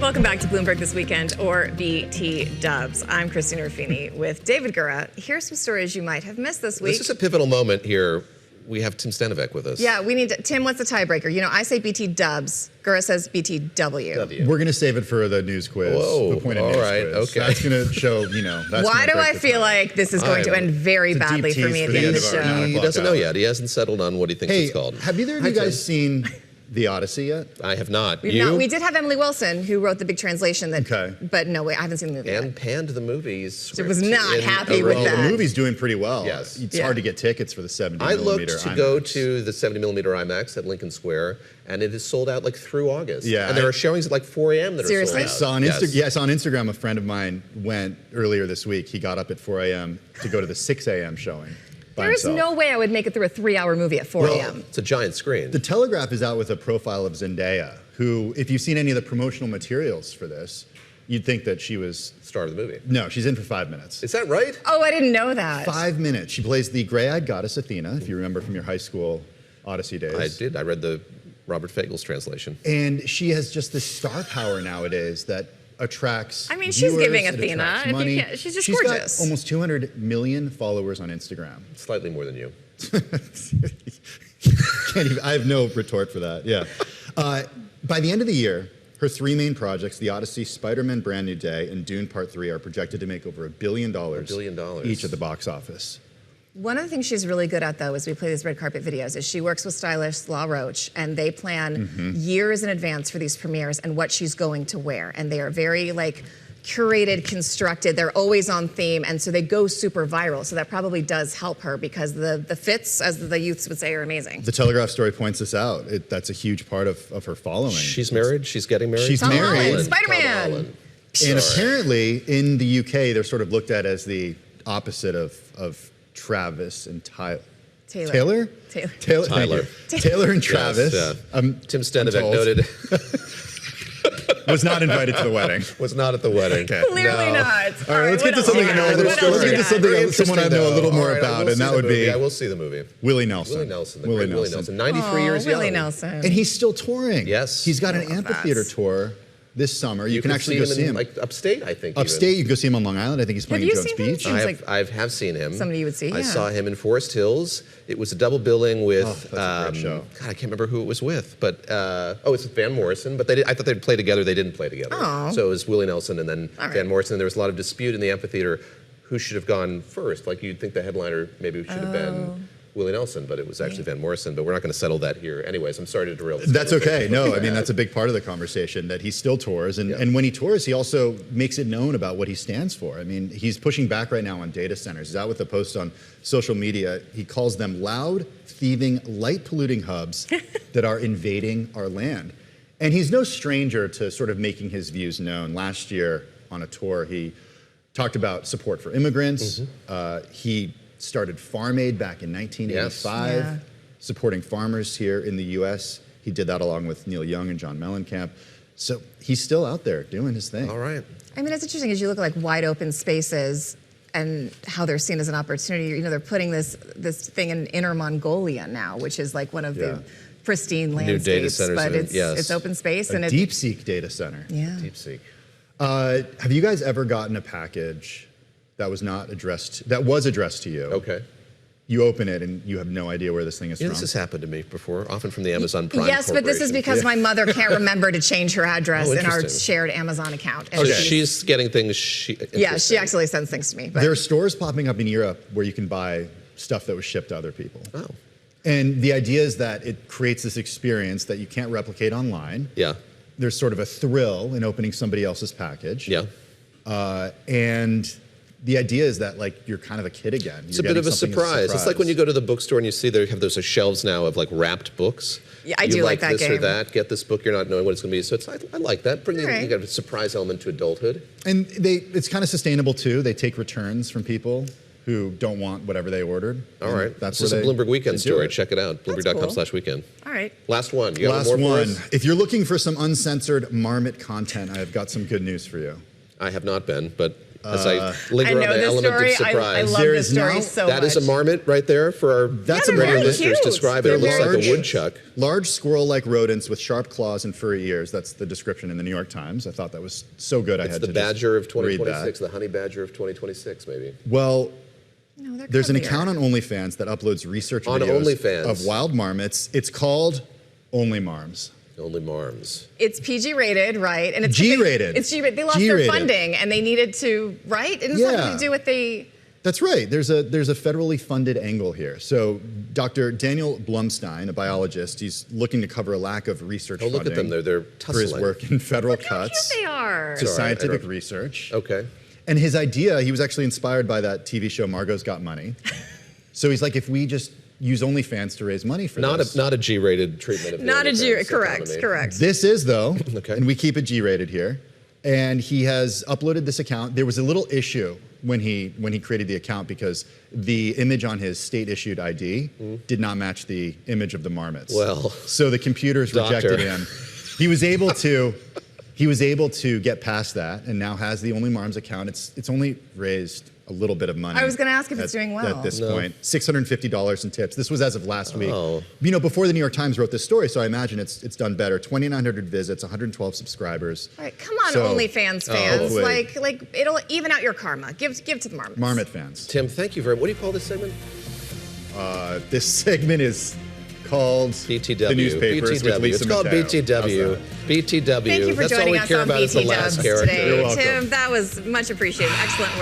Welcome back to Bloomberg This Weekend, or BT Dubs. I'm Christina Ruffini with David Gura. Here's some stories you might have missed this week. This is a pivotal moment here. We have Tim Stenovec with us. Yeah, we need to. Tim, what's the tiebreaker? You know, I say BT Dubs. Gura says BTW. We're going to save it for the news quiz. Whoa, the point of all news right, quiz. okay. That's going to show, that's Why do gonna I break the feel tie. like this is going to end very It's a badly deep for me tease at for the end of the the end of show? our He Block doesn't know out. yet. He hasn't settled on what he thinks Hey, it's called. have either of you guys seen The Odyssey yet? I have not. We've You? not. We did have Emily Wilson, who wrote the big translation. That, Okay. But no, wait, I haven't seen the movie And yet. panned the movies. So was not happy with that. The movie's doing pretty well. Yes. It's Yeah. hard to get tickets for the 70 I millimeter looked to IMAX. go to the 70 millimeter IMAX at Lincoln Square, and it is sold out like through August. Yeah, And there are showings at like 4 a.m. that Seriously? are I sold out. saw on Yes. Yes, on Instagram, a friend of mine went earlier this week. He got up at 4 a.m. to go to the 6 a.m. showing by There is himself. no way I would make it through a 3-hour movie at 4 a.m. It's a giant screen. The Telegraph is out with a profile of Zendaya, who, if you've seen any of the promotional materials for this, you'd think that she was... Star of the movie. No, she's in for 5 minutes. Is that right? Oh, I didn't know that. 5 minutes. She plays the gray-eyed goddess Athena, if you remember from your high school Odyssey days. I did. I read the Robert Fagel's translation. And she has just this star power nowadays that attracts I mean, she's viewers, giving it Athena. attracts If you money. can't- she's just She's gorgeous. got almost 200 million followers on Instagram. Slightly more than you. Can't even, I have no retort for that. Yeah. By the end of the year, her 3 main projects, The Odyssey, Spider-Man Brand New Day, and Dune Part 3, are projected to make over $1 billion $1 billion. each at the box office. One of the things she's really good at, though, as we play these red carpet videos, is she works with stylist La Roche, and they plan years in advance for these premieres and what she's going to wear. And they are very, curated, constructed. They're always on theme, and so they go super viral. So that probably does help her, because the fits, as the youths would say, are amazing. The Telegraph story points this out. That's a huge part of her following. She's married? She's getting married? She's Tom married. Holland, Spider-Man. Tom Holland. And apparently, in the UK, they're sort of looked at as the opposite of Travis and Tyler. Taylor. Taylor? Taylor. Thank you. Taylor and Travis. Yes, yeah. Tim I'm Stenovec told, noted was not invited to the wedding. was not at the wedding. Clearly No. not. All right, let's get to something I know. What Let's else get you to got? something Very someone I interesting, know a little though. more All right, I about, will and see that the would movie. be I will see the movie. Willie Nelson. Willie Nelson. The Willie great Willie Nelson. Nelson. 93 years young. Willie Nelson. And he's still touring. Yes. He's got an love amphitheater that. tour this summer. You can actually go see him. Like upstate, I think. Upstate, you can go see him on Long Island. I think he's playing Have in you Jones seen him? Beach. Seems I have seen him. somebody you would see, I yeah. saw him in Forest Hills. It was a double billing with, that's a great show. God, I can't remember who it was with, but, it's Van Morrison, but I thought they'd play together. They didn't play together. Oh. So it was Willie Nelson and then All right. Van Morrison. There was a lot of dispute in the amphitheater who should have gone first. Like, you'd think the headliner maybe should have been Willie Nelson, but it was actually Van Morrison. But we're not going to settle that here. Anyways, I'm sorry to derail this. That's okay. conversation. No, I mean, that's a big part of the conversation, that he still tours. And when he tours, he also makes it known about what he stands for. I mean, he's pushing back right now on data centers. He's out with a post on social media. He calls them loud, thieving, light-polluting hubs that are invading our land. And he's no stranger to sort of making his views known. Last year on a tour, he talked about support for immigrants. He started Farm Aid back in 1985, Yeah. supporting farmers here in the U.S. He did that along with Neil Young and John Mellencamp. So he's still out there doing his thing. All right. I mean, it's interesting as you look at wide open spaces and how they're seen as an opportunity. You know, they're putting this thing in Inner Mongolia now, which is like one of the pristine landscapes. data centers but in it, yes. it's open space A and DeepSeek data center. yeah. DeepSeek. Have you guys ever gotten a package that was addressed to you? Okay. You open it and you have no idea where this thing is Yeah, from. this has happened to me before, often from the Amazon Prime Yes, but this is Corporation. because my mother can't remember to change her address Oh, in our interesting. shared Amazon account. And So she's getting things yeah, interesting. she actually sends things to me. But There are stores popping up in Europe where you can buy stuff that was shipped to other people. Oh. And the idea is that it creates this experience that you can't replicate online. Yeah. There's sort of a thrill in opening somebody else's package. Yeah. And the idea is that you're kind of a kid again. It's a bit of a surprise. It's like when you go to the bookstore and you see they have those shelves now of wrapped books. Yeah, I you do like that this or game. that. Get this book. You're not knowing what it's going to be. So I like that. Bring All right. you got a surprise element to adulthood. And it's kind of sustainable too. They take returns from people who don't want whatever they ordered. All right. That's This is a where Bloomberg Weekend they do story. it. Check it out. That's Bloomberg.com/weekend. all right. Last one. You got Last one more one. for us? If you're looking for some uncensored Marmot content, I've got some good news for you. I have not been, but as I linger on the this element story. of surprise. I love There this is story now- so That much. is a marmot right there for our That's a radio marmot. listeners. Cute. Describe it. It looks They're like a very woodchuck. Large squirrel-like rodents with sharp claws and furry ears. That's the description in the New York Times. I thought that was so good. I It's had the to badger of just read 2026, that. the honey badger of 2026, maybe. Well, No, they're there's an cuddlier. account on OnlyFans that uploads research On videos OnlyFans. of wild marmots. It's called Only Marms. Only Marms. It's PG rated, right? And it's G-rated. It's G-rated. They lost G-rated. their funding, and they needed to, right? It has Yeah. nothing to do with the. That's right. There's a federally funded angle here. So Dr. Daniel Blumstein, a biologist, he's looking to cover a lack of research Oh, look at them. funding They're for his tussling. work in federal Look how cuts cute they are. to Sorry, I scientific don't- research. Okay. And his idea, he was actually inspired by that TV show Margot's Got Money. So he's like, if we just use OnlyFans to raise money for this. Not a G-rated treatment of the Not a G. OnlyFans Correct. economy. Correct. This is, though, Okay. and we keep it G-rated here. And he has uploaded this account. There was a little issue when he created the account because the image on his state-issued ID did not match the image of the marmots. Well, so the computers doctor. rejected him. He was able to get past that, and now has the Only Marms account. It's only raised a little bit of money. I was gonna ask if it's doing well. At this No. point, $650 in tips. This was as of last week. Oh. You know, before the New York Times wrote this story, so I imagine it's done better. 2,900 visits, 112 subscribers. All right, come on, So- OnlyFans fans. hopefully. Like it'll even out your karma. Give to the marmots. Marmot fans. Tim, thank you very much. What do you call this segment? This segment is called BTW. The Newspapers with BTW. Lisa It's called Mateo. BTW. How's that? BTW. Thank you for That's all joining we us care on about is the BT last Dubs character. today, You're welcome. Tim. That was much appreciated. Excellent work.